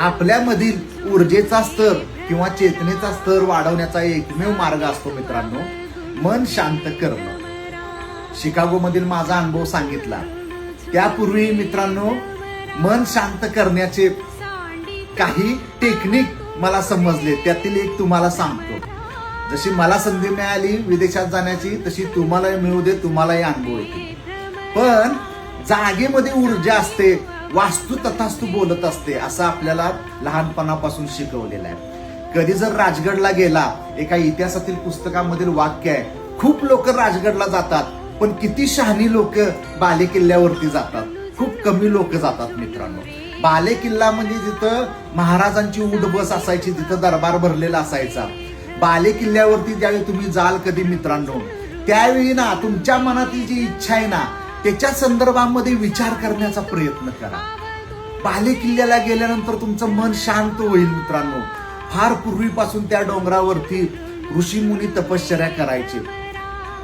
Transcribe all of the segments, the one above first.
आपल्यामधील ऊर्जेचा स्तर किंवा चेतनेचा स्तर वाढवण्याचा एकमेव मार्ग असतो मित्रांनो, मन शांत करणं. शिकागोमधील माझा अनुभव सांगितला. त्यापूर्वी मित्रांनो, मन शांत करण्याचे काही टेक्निक मला समजले. त्यातील एक तुम्हाला सांगतो. जशी मला संधी मिळाली विदेशात जाण्याची, तशी तुम्हालाही मिळू दे, तुम्हालाही अनुभव येतील. पण जागेमध्ये ऊर्जा असते, वास्तू तथास्तू बोलत असते, असं आपल्याला लहानपणापासून शिकवलेलं आहे. कधी जर राजगडला गेला, एका इतिहासातील पुस्तकामधील वाक्य आहे, खूप लोक राजगडला जातात पण किती शहाणी लोक बाले किल्ल्यावरती जातात, खूप कमी लोक जातात मित्रांनो. बाले किल्ला म्हणजे जिथं महाराजांची उठ बस असायची, तिथं दरबार भरलेला असायचा. बाले किल्ल्यावरती ज्यावेळी तुम्ही जाल कधी मित्रांनो, त्यावेळी ना तुमच्या मनातील जी इच्छा आहे ना, त्याच्या संदर्भामध्ये विचार करण्याचा प्रयत्न करा. बाले किल्ल्याला गेल्यानंतर तुमचं मन शांत होईल मित्रांनो. फार पूर्वीपासून त्या डोंगरावरती ऋषी मुनी तपश्चर्या करायचे.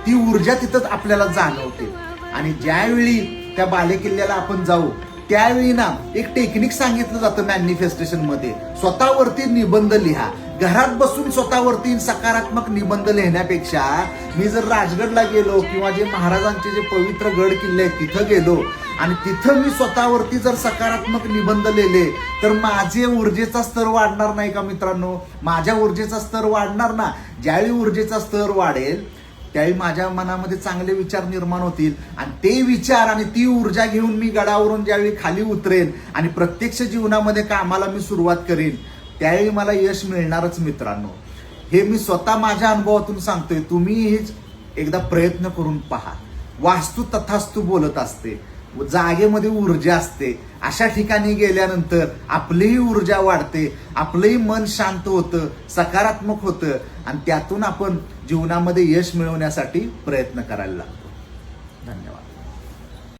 ती ऊर्जा तिथंच आपल्याला जाणवते. आणि ज्यावेळी त्या बाले किल्ल्याला आपण जाऊ, त्यावेळी ना एक टेक्निक सांगितलं जातं मॅनिफेस्टेशन मध्ये, स्वतःवरती निबंध लिहा. घरात बसून स्वतःवरती सकारात्मक निबंध लिहिण्यापेक्षा मी जर राजगडला गेलो किंवा जे महाराजांचे जे पवित्र गड किल्ले आहेत तिथं गेलो आणि तिथं मी स्वतःवरती जर सकारात्मक निबंध लिहिले, तर माझे ऊर्जेचा स्तर वाढणार नाही का मित्रांनो? माझ्या ऊर्जेचा स्तर वाढणार ना. ज्यावेळी ऊर्जेचा स्तर वाढेल त्यावेळी माझ्या मनामध्ये चांगले विचार निर्माण होतील आणि ते विचार आणि ती ऊर्जा घेऊन मी गडावरून ज्यावेळी खाली उतरेन आणि प्रत्यक्ष जीवनामध्ये कामाला मी सुरुवात करेन, त्यावेळी मला यश मिळणारच मित्रांनो. हे मी स्वतः माझ्या अनुभवातून सांगतोय. तुम्ही हेच एकदा प्रयत्न करून पहा. वास्तू तथास्तू बोलत असते, जागेमध्ये ऊर्जा असते. अशा ठिकाणी गेल्यानंतर आपलीही ऊर्जा वाढते, आपलंही मन शांत होतं, सकारात्मक होतं आणि त्यातून आपण जीवनामध्ये यश मिळवण्यासाठी प्रयत्न करायला लागतो. धन्यवाद.